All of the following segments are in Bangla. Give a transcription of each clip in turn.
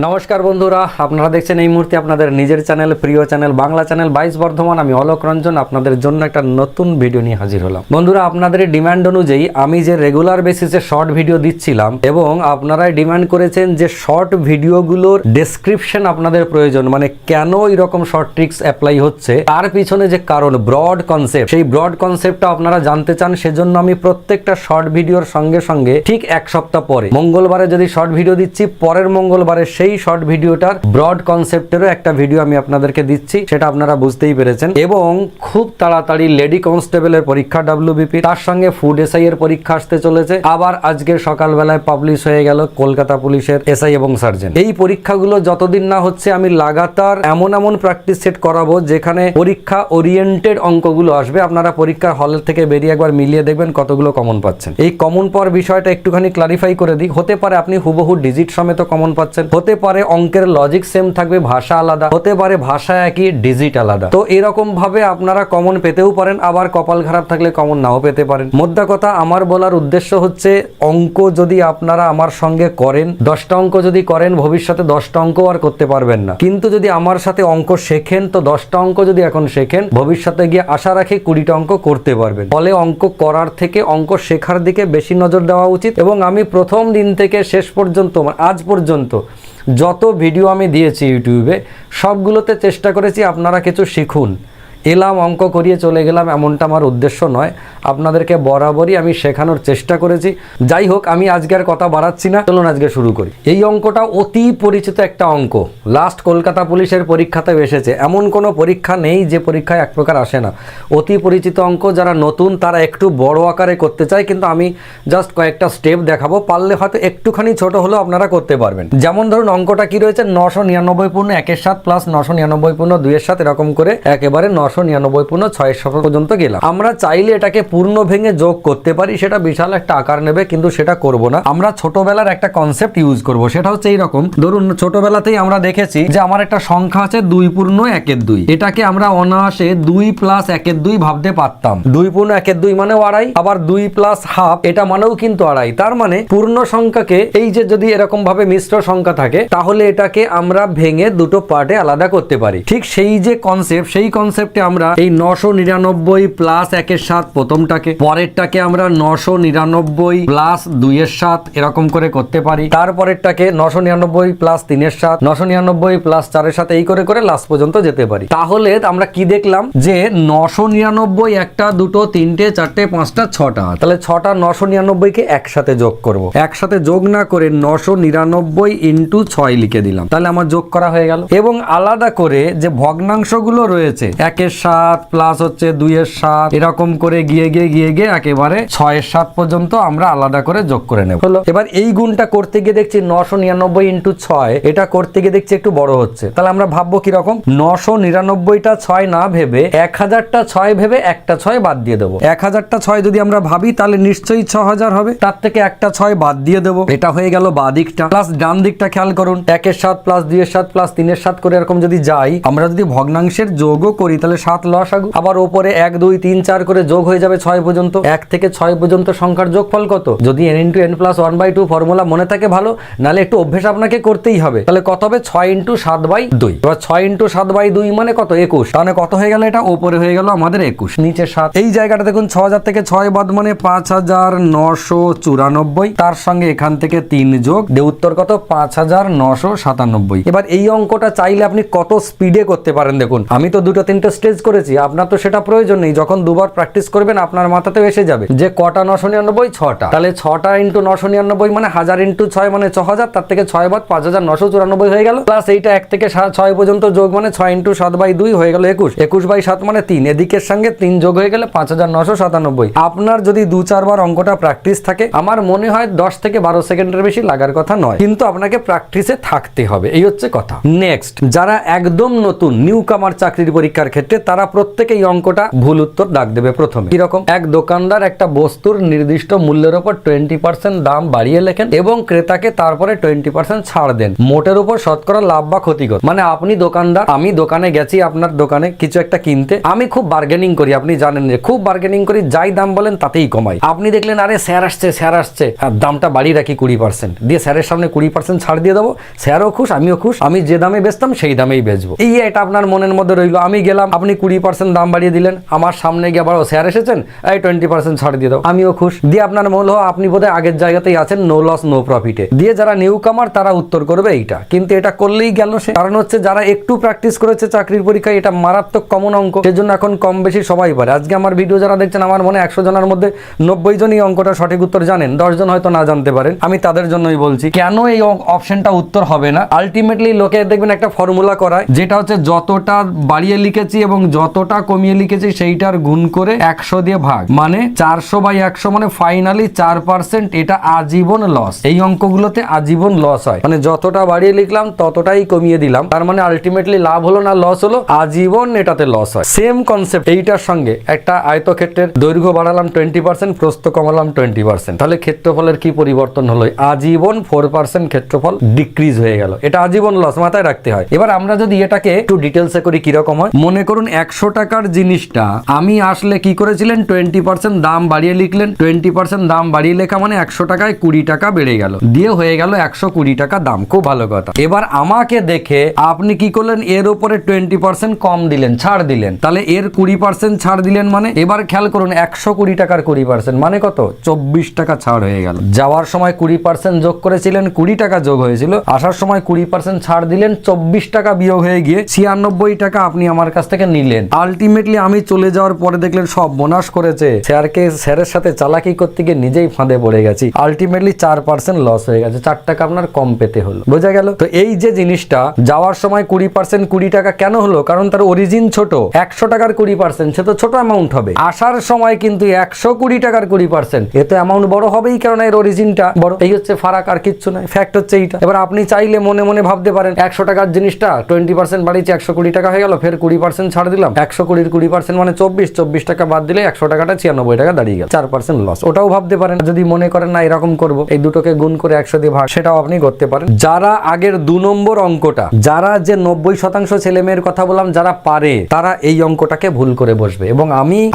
नमस्कार बंधुरा আপনারা দেখছেন এই মুহূর্তে আপনাদের নিজের চ্যানেল প্রিয় চ্যানেল বাংলা চ্যানেল 22 বর্ধমান। আমি অলোক রঞ্জন আপনাদের জন্য একটা নতুন ভিডিও নিয়ে হাজির হলাম। বন্ধুরা আপনাদের ডিমান্ড অনুযায়ী আমি যে রেগুলার বেসিসে শর্ট ভিডিও দিচ্ছিলাম এবং আপনারাই ডিমান্ড করেছেন যে শর্ট ভিডিওগুলোর ডেসক্রিপশন আপনাদের প্রয়োজন, মানে কেন এরকম শর্ট ট্রিক্স অ্যাপ্লাই হচ্ছে তার পিছনে যে কারণ ব্রড কনসেপ্ট, সেই ব্রড কনসেপ্টটা আপনারা জানতে চান। সেজন্য আমি প্রত্যেকটা শর্ট ভিডিওর সঙ্গে সঙ্গে ঠিক এক সপ্তাহ পরে মঙ্গলবারে যদি শর্ট ভিডিও দিচ্ছি, পরের মঙ্গলবারে সেই শর্ট ভিডিওটার ব্রড কনসেপ্টেরও একটা ভিডিও আমি আপনাদেরকে দিচ্ছি, সেটা আপনারা বুঝতেই পেরেছেন। এবং খুব তাড়াতাড়ি লেডি কনস্টেবলের পরীক্ষা WBP, তার সঙ্গে ফুড এসআই এর পরীক্ষা আসতে চলেছে। আবার আজকে সকালবেলায় পাবলিশ হয়ে গেল কলকাতা পুলিশের এসআই এবং সার্জেন্ট। এই পরীক্ষাগুলো যতদিন না হচ্ছে আমি লাগাতার এমন প্র্যাকটিস সেট করাবো যেখানে পরীক্ষা ওরিয়েন্টেড অঙ্কগুলো আসবে। আপনারা পরীক্ষার হলের থেকে বেরিয়ে একবার মিলিয়ে দেখবেন কতগুলো কমন পাচ্ছেন। এই কমন পাওয়ার বিষয়টা একটুখানি ক্লারিফাই করে দিই। হতে পারে আপনি হুবহু ডিজিট সমেত কমন পাচ্ছেন, হতে পারে অঙ্কের লজিক সেম থাকবে, ভাষা আলাদা, হতে পারে ভাষা একই ডিজিট আলাদা। তো এরকম ভাবে আপনারা কমন পেতেও পারেন, আবার কপাল খারাপ থাকলে কমন নাও পেতে পারেন। মোদ্দা কথা আমার বলার উদ্দেশ্য হচ্ছে অঙ্ক যদি আপনারা আমার সঙ্গে করেন, 10টা অঙ্ক যদি করেন ভবিষ্যতে 10টা অঙ্ক আর করতে পারবেন না। কিন্তু যদি আমার সাথে অঙ্ক শেখেন তো 10টা অঙ্ক যদি এখন শেখেন ভবিষ্যতে গিয়ে আশা রাখি 20টা অঙ্ক করতে পারবেন। ফলে অঙ্ক করার থেকে অঙ্ক শেখার দিকে বেশি নজর দেওয়া উচিত। এবং আমি প্রথম দিন থেকে শেষ পর্যন্ত আজ পর্যন্ত যত ভিডিও আমি দিয়েছি ইউটিউবে সবগুলোতে চেষ্টা করেছি আপনারা কিছু শিখুন। এলাম অঙ্ক করিয়ে চলে গেলাম এমনটা আমার উদ্দেশ্য নয়, আপনাদেরকে বরাবরই আমি শেখানোর চেষ্টা করেছি। যাই হোক, আমি আজকে আর কথা বাড়াচ্ছি না, চলুন আজকে শুরু করি। এই অঙ্কটা অতি পরিচিত একটা অঙ্ক, লাস্ট কলকাতা পুলিশের পরীক্ষাতে এসেছে। এমন কোনো পরীক্ষা নেই যে পরীক্ষায় এক প্রকার আসে না। অতি পরিচিত অঙ্ক, যারা নতুন তারা একটু বড় আকারে করতে চায়, কিন্তু আমি জাস্ট কয়েকটা স্টেপ দেখাবো, পারলে হয়তো একটুখানি ছোট হলেও আপনারা করতে পারবেন। যেমন ধরুন অঙ্কটা কি রয়েছে, 999 পূর্ণ 1-এর 7 প্লাস 999 পূর্ণ 2-এর 7, এরকম করে একেবারে 999 পূর্ণ 6-এর 7 পর্যন্ত গেলাম। আমরা চাইলে এটাকে পূর্ণ ভেঙে যোগ করতে পারি, সেটা বিশাল একটা আকার নেবে, কিন্তু সেটা করব না। আমরা ছোটবেলার একটা কনসেপ্ট ইউজ করব, সেটা হচ্ছে এইরকম। ধরুন ছোটবেলাতেই আমরা দেখেছি যে আমার একটা সংখ্যা আছে 2 পূর্ণ 1-এর 2, এটাকে আমরা অনায়াসে 2 প্লাস 1-এর 2 ভাবতে পারতাম। 2 পূর্ণ 1-এর 2 মানেও আড়াই, আবার 2 প্লাস হাফ এটা মানেও কিন্তু আড়াই। তার মানে পূর্ণ সংখ্যাকে এই যে যদি এরকম ভাবে মিশ্র সংখ্যা থাকে তাহলে এটাকে আমরা ভেঙে দুটো পার্টে আলাদা করতে পারি। ঠিক সেই যে কনসেপ্ট, সেই কনসেপ্টে আমরা এই 999 প্লাস 1-এর 7 প্রথমটাকে, পরেরটাকে আমরা 999 প্লাস 2-এর 7 এরকম করে করতে পারি। তারপরেরটাকে 999 প্লাস 3-এর 7, 999 প্লাস 4-এর 7, এই করে করে লাস্ট পর্যন্ত যেতে পারি। তাহলে আমরা কি দেখলাম যে 999 একটা, দুটো, তিনটে, চারটে, পাঁচটা, 6টা। তাহলে 6টা 999-কে একসাথে যোগ করব। একসাথে যোগ না করে 999 ইন্টু 6 লিখে দিলাম, তাহলে আমার যোগ করা হয়ে গেল। এবং আলাদা করে যে ভগ্নাংশগুলো রয়েছে 1-এর 7 প্লাস হচ্ছে 2-এর 7, এরকম করে গিয়ে একেবারে 6-এর 7 পর্যন্ত আমরা আলাদা করে যোগ করে নেব। হলো। এবার এই গুণটা করতে গিয়ে দেখছি 999 ইন্টু 6, এটা করতে গিয়ে দেখছি একটু বড় হচ্ছে। তাহলে আমরা ভাববো কিরকম, 999টা 6 না ভেবে 1000টা 6 ভেবে একটা 6 বাদ দিয়ে দেবো। 1000টা 6 যদি আমরা ভাবি তাহলে নিশ্চয়ই 6000 হবে, তার থেকে একটা 6 বাদ দিয়ে দেবো। এটা হয়ে গেল বাঁ দিকটা। প্লাস ডান দিকটা খেয়াল করুন, 1-এর 7 প্লাস 2-এর 7 প্লাস 3-এর 7 করে এরকম যদি যাই, আমরা যদি ভগ্নাংশের যোগও করি তাহলে 7 লসাগু, আবার ওপরে 1 2 3 4 করে যোগ হয়ে যাবে 6 পর্যন্ত। 1 থেকে 6 পর্যন্ত সংখ্যার যোগফল কত? যদি n × n + 1/2 ফর্মুলা মনে থাকে ভালো, নালে একটু অভ্যেস আপনাকে করতেই হবে। তাহলে কত হবে? 6 × 7/2। এবার 6 × 7/2 মানে কত? 21। তাহলে কত হয়ে গেল? এটা ওপরে হয়ে গেল আমাদের 21, নিচে 7। এই জায়গাটা দেখুন 6000 থেকে 6 বাদ মানে 5994, তার সঙ্গে এখান থেকে 3 যোগ দিয়ে উত্তর কত? 5997। এবার এই অঙ্কটা চাইলে আপনি কত স্পিডে করতে পারেন দেখুন। আমি তো 2-3টে স্টেজ করেছি, আপনার তো সেটা প্রয়োজন নেই। যখন দুবার প্র্যাকটিস করবেন আপনার মাথাতেও এসে যাবে যে কটা 999, 6টা। তাহলে 6টা × 999 মানে 1000 × 6 মানে 6000, তার থেকে 6 বাদ 5994 হয়ে গেল। প্লাস এইটা 1 থেকে 6 পর্যন্ত যোগ মানে 6 × 7/2 হয়ে গেল 21। 21/7 মানে 3, এদিকের সঙ্গে 3 যোগ হয়ে গেলে 5997। আপনার যদি 2-4 বার অঙ্কটা প্র্যাকটিস থাকে, আমার মনে হয় 10 থেকে 12 সেকেন্ডের বেশি লাগার কথা নয়, কিন্তু আপনাকে প্র্যাকটিসে থাকতে হবে, এই হচ্ছে কথা। নেক্সট, যারা একদম নতুন নিউ কামার চাকরির পরীক্ষার ক্ষেত্রে তারা প্রত্যেকে এই অঙ্কটা ভুল উত্তর দাগ দেবে প্রথমে। কিরকম? এক দোকানদার একটা বস্তুর নির্দিষ্ট মূল্যের উপর 20% দাম বাড়িয়ে লেখেন এবং ক্রেতাকে তারপরে 20% ছাড় দেন, মোটের উপর শতকরা লাভ বা ক্ষতিকর। মানে আপনি দোকানদার, আমি দোকানে গেছি আপনার দোকানে কিছু একটা কিনতে, আমি খুব বার্গেনিং করি, আপনি জানেন যে খুব বার্গেনিং করি, যাই দাম বলেন তাতেই কমাই। আপনি দেখলেন আরে স্যার আসছে দামটা বাড়িয়ে রাখি 20%, দিয়ে স্যারের সামনে 20% ছাড় দিয়ে দেবো, স্যারও খুশ আমিও খুশ, আমি যে দামে বেচতাম সেই দামেই বেচবো। এই এটা আপনার মনের মধ্যে রইলো। আমি গেলাম, আপনি 20% দাম বাড়িয়ে দিলেন, আমার সামনে গিয়ে আবার স্যার এসেছেন, এই 20% ছাড় দিয়ে দাও, আমিও খুশ। দিয়ে আপনার মনে হলো আপনি বোধহয় আগের জায়গাতেই আছেন, নো লস নো প্রফিটে। দিয়ে যারা নিউ কামার তারা উত্তর করবে এইটা, কিন্তু এটা করলেই গেল সে। কারণ হচ্ছে যারা একটু প্র্যাকটিস করেছে চাকরির পরীক্ষায়, এটা মারাত্মক কমন অঙ্ক, সেজন্য এখন কম বেশি সবাই পারে। আজকে আমার ভিডিও যারা দেখছেন, আমার মনে 100 জনের মধ্যে 90 জনই অঙ্কটা সঠিক উত্তর জানেন, 10 জন হয়তো না জানতে পারেন। আমি তাদের জন্যই বলছি কেন এই অপশনটা উত্তর হবে না। আলটিমেটলি লোকে দেখবেন একটা ফর্মুলা করায়, যেটা হচ্ছে যতটা বাড়িয়ে লিখেছি এবং যতটা কমিয়ে লিখেছি সেইটার গুণ করে 100 দিয়ে ভাগ, মানে 400/100, মানে ফাইনালি 4%। এটা আজীবন লস। এই অঙ্কগুলোতে আজীবন লস হয়, মানে যতটা বাড়িয়ে লিখলাম ততটাই কমিয়ে দিলাম, তার মানে আলটিমেটলি লাভ হলো না লস হলো, আজীবন এটাতে লস হয়। সেম কনসেপ্ট এইটার সঙ্গে, একটা আয়তক্ষেত্রের দৈর্ঘ্য বাড়ালাম 20%, প্রস্থ কমালাম 20%, তাহলে ক্ষেত্রফলের কি পরিবর্তন হলো? আজীবন 4% ক্ষেত্রফল ডিক্রিজ হয়ে গেল। এটা আজীবন লস, মাথায় রাখতে হয়। এবার আমরা যদি এটাকে একটু ডিটেলসে করি, কিরকম হয় মনে করুন, 100 টাকার জিনিসটা আমি আসলে কি করেছিলেন, 20% দাম বাড়িয়ে লিখলেন। 20% দাম বাড়িয়ে লেখা মানে 100 টাকায় 20 টাকা বেড়ে গেল, দিয়ে হয়ে গেল 120 টাকা দাম। খুব ভালো কথা। এবার আমাকে দেখে আপনি কি করলেন, এর উপরে 20% কম দিলেন, ছাড় দিলেন, তাহলে এর 20% ছাড় দিলেন, মানে এবার খেয়াল করুন 120 টাকার 20% মানে কত? 24 টাকা ছাড় হয়ে গেল। যাওয়ার সময় 20% যোগ করেছিলেন, 20 টাকা যোগ হয়েছিল, আসার সময় 20% ছাড় দিলেন, 24 টাকা বিয়োগ হয়ে গিয়ে 96 টাকা আপনি আমার কাছ থেকে নিলেন। আলটিমেটলি আমি চলে যাওয়ার পরে দেখলেন সব বোনাস করেছে, স্যারের সাথে চালাকি করতে গিয়ে নিজেই ফাঁদে পড়ে গেছি। আলটিমেটলি 4% লস হয়ে গেছে, 4 টাকা আপনার কম পেতে হলো। বোঝা গেল? তো এই যে জিনিসটা যাওয়ার সময় 20% 20 টাকা কেন হলো? কারণ তার অরিজিন ছোট। 100 টাকার 20% সে তো ছোট অ্যামাউন্ট হবে। আসার সময় কিন্তু 120 টাকার 20%, এ তো অ্যামাউন্ট বড় হবেই, কারণ এর অরিজিনটা বড়। এই হচ্ছে ফারাক, আর কিচ্ছু নয়। ফ্যাক্ট হচ্ছে এইটা। এবার আপনি চাইলে মনে মনে ভাবতে পারেন 100 টাকার জিনিসটা 20% বাড়িয়েছে, 120 টাকা হয়ে গেল, ফের 20% ছাড় দিলাম, 120 20% মানে 24 টাকা বাদ দিলে 100 টাকাটা 96 টাকা দাঁড়িয়ে গেল, 4% লস। ওটাও ভাবতে পারেন। যদি মনে করেন না এরকম করব, এই দুটোকে গুণ করে 100 দিয়ে ভাগ, সেটাও আপনি করতে পারেন। যারা আগের 2 নম্বর অঙ্কটা, যারা যে 90% ছেলে মেয়ের কথা বললাম যারা পারে, তারা এই অঙ্কটাকে ভুল করে বসবে। এবং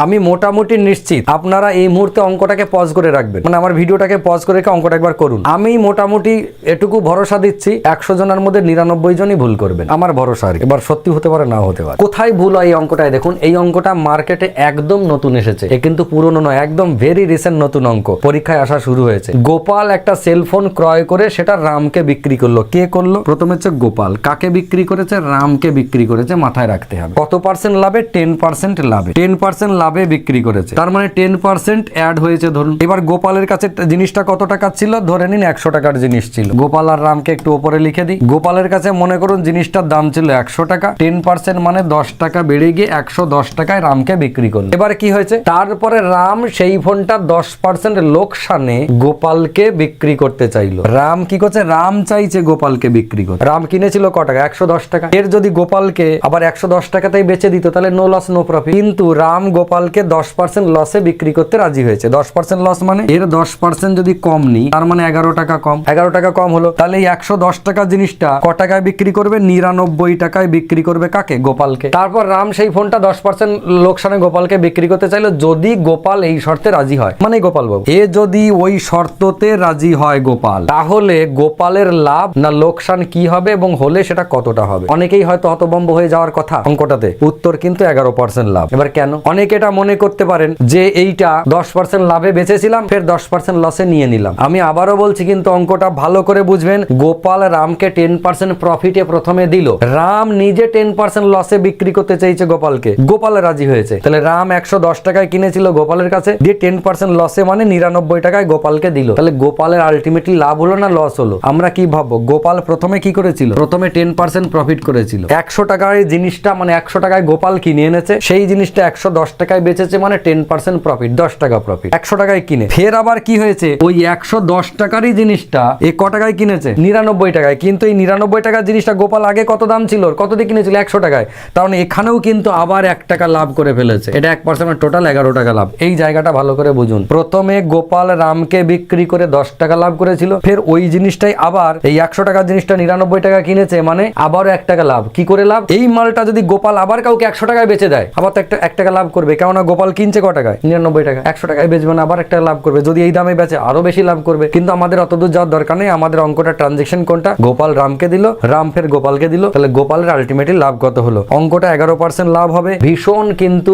আমি মোটামুটি নিশ্চিত আপনারা এই মুহূর্তে অঙ্কটাকে পজ করে রাখবেন, মানে আমার ভিডিওটাকে পজ করে রেখে অঙ্কটা একবার করুন। আমি মোটামুটি এটুকু ভরসা দিচ্ছি, 100 জনের মধ্যে 99 জনই ভুল করবেন, আমার ভরসা। এবার সত্যি হতে পারে, না হতে পারে। কোথায় ভুল হয় এই অঙ্কটায় দেখুন। এই অঙ্কটা মার্কেটে একদম নতুন এসেছে, এ কিন্তু পুরনো নয়, একদম ভেরি রিসেন্ট নতুন অঙ্ক, পরীক্ষায় আসা শুরু হয়েছে। গোপাল একটা সেলফোন ক্রয় করে সেটা রামকে বিক্রি করলো। কে করলো? প্রথমে হচ্ছে গোপাল। কাকে বিক্রি করেছে? রামকে বিক্রি করেছে। মাথায় রাখতে হবে কত পার্সেন্ট লাভে? 10% লাভে। 10% লাভে বিক্রি করেছে, তার মানে 10% অ্যাড হয়েছে ধরুন। এবার গোপালের কাছে জিনিসটা কত টাকা ছিল? ধরে নিন 100 টাকার জিনিস ছিল। গোপাল আর রামকে একটু উপরে লিখে দিই। গোপালের কাছে মনে করুন জিনিসটার দাম ছিল 100 টাকা, 10% মানে 10 টাকা বেড়ে গিয়ে 110 টাকায় রামকে বিক্রি করলো। এবার কি হয়েছে? তারপরে রাম সেই ফোনটা 10% লোকসানে গোপালকে বিক্রি করতে চাইলো। রাম কি করছে? রাম চাইছে গোপালকে বিক্রি করতে। রাম কিনেছিল ক টাকা? 110 টাকা। এর যদি গোপালকে আবার 110 টাকাতেই বেচে দিত, তাহলে নো লস নো প্রফিট। কিন্তু রাম গোপালকে 10% লসে বিক্রি করতে রাজি হয়েছে। 10% লস মানে এর 10% যদি কম নিই, তার মানে 11 টাকা কম। 11 টাকা কম হলো, তাহলে এই 110 টাকা জিনিসটা ক টাকায় বিক্রি করবে? 99 টাকায় বিক্রি করবে। কাকে? গোপালকে। তারপর রাম সেই ফোনটা 10% লোকসানে গোপালকে বিক্রি করতে চাইলো, যদি গোপাল এই শর্তে রাজি হয়, মানে গোপাল বাবু এ যদি ওই শর্ততে রাজি হয় গোপাল, তাহলে গোপালের লাভ না লোকসান কি হবে এবং হলে সেটা কতটা হবে? অনেকেই হয়তো হতভম্ব হয়ে যাওয়ার কথা অঙ্কটাতে, উত্তর কিন্তু 11% লাভ। এবার কেন? অনেকে এটা মনে করতে পারেন যে এইটা 10% লাভে বেচেছিলাম, ফের 10% লসে নিয়ে নিলাম। আমি আবারও বলছি, কিন্তু অঙ্কটা ভালো করে বুঝবেন। গোপাল রামকে 10% প্রফিটে প্রথমে দিল, রাম নিজে 10% লসে বিক্রি করতে চাইছে গোপালকে, গোপাল রাজি হয়েছে। তাহলে রাম 110 টাকায় কিনেছিল গোপালের কাছে, দিয়ে 10% লসে মানে 99 টাকায় গোপালকে দিল। তাহলে গোপালের আলটিমেটলি লাভ হলো না লস হলো? আমরা কি ভাববো? গোপাল প্রথমে কি করেছিল? প্রথমে 10% প্রফিট করেছিল। 100 টাকার জিনিসটা মানে 100 টাকায় গোপাল কিনে এনেছে, সেই জিনিসটা 110 টাকায় বেচেছে, মানে 10% প্রফিট, 10 টাকা প্রফিট। 100 টাকায় কিনে ফের আবার কি হয়েছে? ওই 110 টাকারই জিনিসটা এ ক টাকায় কিনেছে? 99 টাকায়। কিন্তু এই 99 টাকার জিনিসটা গোপাল আগে কত দাম ছিল? কত দিয়ে কিনেছিল? 100 টাকায়। তার মানে এখানে এখানেও কিন্তু আবার 1 টাকা লাভ করে ফেলেছে। এটা 1% টোটাল 11 টাকা লাভ। এই জায়গাটা ভালো করে বুঝুন। প্রথমে গোপাল রামকে বিক্রি করে 10 টাকা লাভ করেছিল, ফের ওই জিনিসটাই আবার এই 100 টাকার জিনিসটা 99 টাকা কিনেছে, মানে আবারও 1 টাকা লাভ। কি করে লাভ? এই মালটা যদি গোপাল আবার কাউকে 100 টাকায় বেচে দেয়, আবার তো 1 টাকা লাভ করবে, কেননা গোপাল কিনছে ক টাকায়? 99 টাকা। 100 টাকায় বেচবে না, আবার 1 টাকা লাভ করবে। যদি এই দামে বেচে আরো বেশি লাভ করবে। কিন্তু আমাদের অতদূর যাওয়ার দরকার নেই। আমাদের অঙ্কটা ট্রানজেকশন কোনটা? গোপাল রামকে দিল, রাম ফের গোপালকে দিল, তাহলে গোপালের আলটিমেটলি লাভ কত হলো? অঙ্কটা 11% লাভ হবে। ভীষণ কিন্তু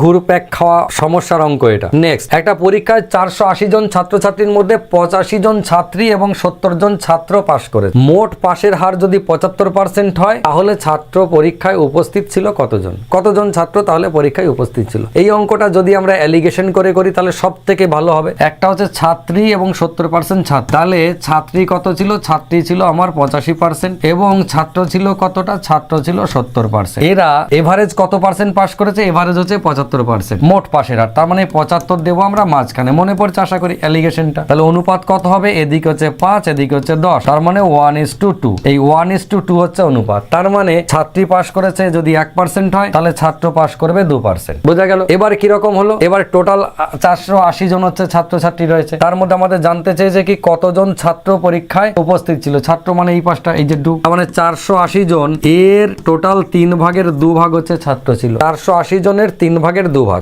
ঘুরপ্যাক খাওয়া সমস্যার অঙ্ক এটা। নেক্সট, একটা পরীক্ষায় 480 জন ছাত্রছাত্রীর মধ্যে 85 জন ছাত্রী এবং 70 জন ছাত্র পাশ করে। মোট পাশের হার যদি 75% হয়, তাহলে ছাত্র পরীক্ষায় উপস্থিত ছিল কতজন? কতজন ছাত্র তাহলে পরীক্ষায় উপস্থিত ছিল? এই অঙ্কটা যদি আমরা অ্যালিগেশন করে করি তাহলে সব থেকে ভালো হবে। একটা হচ্ছে ছাত্রী এবং 70% ছাত্র, তাহলে ছাত্রী কত ছিল? ছাত্রী ছিল আমার 85% এবং ছাত্র ছিল কতটা? ছাত্র ছিল 70%। এরা এভারেজ কত পার্সেন্ট পাস করেছে? এভারেজ হচ্ছে 75%। মোট পাশের হার, তার মানে 75 দেবো আমরা মাঝখানে। মনে পড়ছে আশা করি অ্যালিগেশনটা। তাহলে অনুপাত কত হবে? এদিকে হচ্ছে 5, এদিকে হচ্ছে 10, তার মানে 1:2। এই 1:2 হচ্ছে অনুপাত। তার মানে ছাত্রী পাস করেছে যদি 1% হয়, তাহলে ছাত্র পাস করবে 2%। বোঝা গেল? এবার কিরকম হলো? এবার টোটাল 480 জন হচ্ছে ছাত্রছাত্রী রয়েছে। তার মধ্যে আমাদের জানতে চেয়েছে কি কতজন ছাত্র পরীক্ষায় উপস্থিত ছিল। ছাত্র মানে এই পাঁচটা, এই যে 2, তার মানে 480 জন এর টোটাল 3 ভাগের 2 ভাগ হচ্ছে ছাত্র ছিল। 480 জনের 3 ভাগের 2 ভাগ,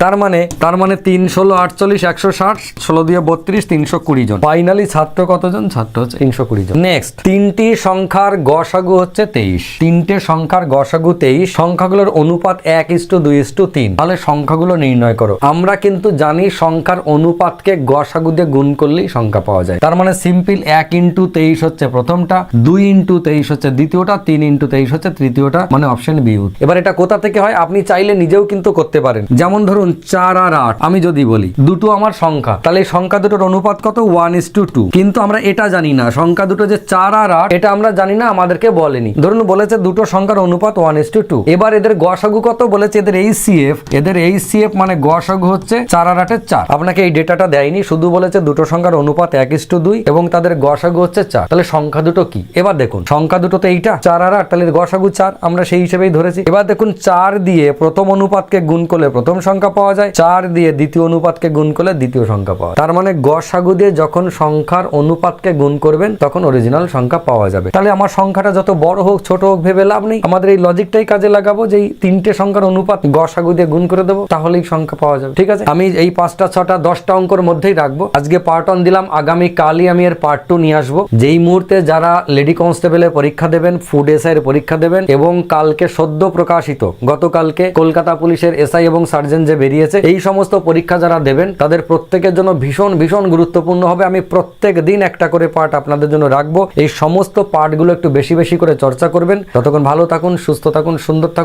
তার মানে 3 ষোলো 48, 160, 16 দিয়ে 32, 320 জন। ফাইনালি ছাত্র কতজন? ছাত্র হচ্ছে 320 জন। নেক্সট, তিনটি সংখ্যার গসাগু হচ্ছে 23। তিনটে সংখ্যার গসাগু 23। সংখ্যাগুলোর অনুপাত 1:2:3। তাহলে সংখ্যাগুলো নির্ণয় করো। আমরা কিন্তু জানি সংখ্যার অনুপাতকে গসাগু দিয়ে গুণ করলেই সংখ্যা পাওয়া যায়। তার মানে সিম্পল 1:23 হচ্ছে প্রথমটা, 2:23 হচ্ছে দ্বিতীয়টা, 3:23 হচ্ছে তৃতীয়টা, মানে অপশন বি। এবার এটা কোথা থেকে হয়? আপনি চাইলে নিজেও কিন্তু করতে পারেন। যেমন ধরুন 4 আর 8, আমি যদি বলি দুটো আমার সংখ্যা, তাহলে এই সংখ্যা দুটোর অনুপাত কত? 1:2। কিন্তু আমরা এটা জানি না, সংখ্যা দুটো যে 4 আর 8 এটা আমরা জানি না, আমাদেরকে বলেনি। ধরুন বলেছে দুটো সংখ্যার অনুপাত 1:2। এবার এদের গসাগু কত বলেছে? এদের এইচসিএফ মানে গসাগু হচ্ছে 4 আর 8 4। আপনাকে এই ডেটাটা দেয়নি, শুধু বলেছে দুটো সংখ্যার অনুপাত 1:2 এবং তাদের গসাগু হচ্ছে 4। তাহলে সংখ্যা দুটো কি? এবার দেখুন সংখ্যা দুটো তো এইটা 4 আর 8, তাহলে গসাগু 4, আমরা সেই হিসেবেই ধরেছি। এবার দেখুন 4 দিয়ে প্রথম অনুপাতকে গুণ করলে প্রথম সংখ্যা পাওয়া যায়, 4 দিয়ে দ্বিতীয় অনুপাতকে গুণ করলে দ্বিতীয় সংখ্যা পাওয়া যায়। তার মানে গসাগু দিয়ে যখন সংখ্যার অনুপাতকে গুণ করবেন তখন অরিজিনাল সংখ্যা পাওয়া যাবে। তাহলে আমার সংখ্যাটা যত বড় হোক ছোট হোক ভেবে লাভ নেই, আমাদের এই লজিকটাই কাজে লাগাবো যে এই তিনটে সংখ্যার অনুপাত গসাগু দিয়ে গুণ করে দেবো, তাহলেই সংখ্যা পাওয়া যাবে। ঠিক আছে, আমি এই 5টা 6টা 10টা অঙ্কের মধ্যেই রাখবো। আজকে পার্ট 1 দিলাম, আগামী কালই আমি এর পার্ট 2 নিয়ে আসবো। যেই মুহূর্তে যারা লেডি কনস্টেবলের পরীক্ষা দেবেন, ফুড এসআই এর পরীক্ষা দেবেন এবং কালকে সদ্য প্রকাশিত গতকালকে কলকাতা পুলিশের এসআই এবং সার্জেন্ট যে বেরিয়েছে, এই সমস্ত পরীক্ষা যারা দেবেন তাদের প্রত্যেকের জন্য ভীষণ ভীষণ গুরুত্বপূর্ণ হবে। আমি প্রত্যেক দিন একটা করে পার্ট আপনাদের জন্য রাখবো। এই সমস্ত পার্টগুলো একটু বেশি বেশি করে চর্চা করবেন। ততক্ষণ ভালো থাকুন, সুস্থ থাকুন, সুন্দর থাকুন।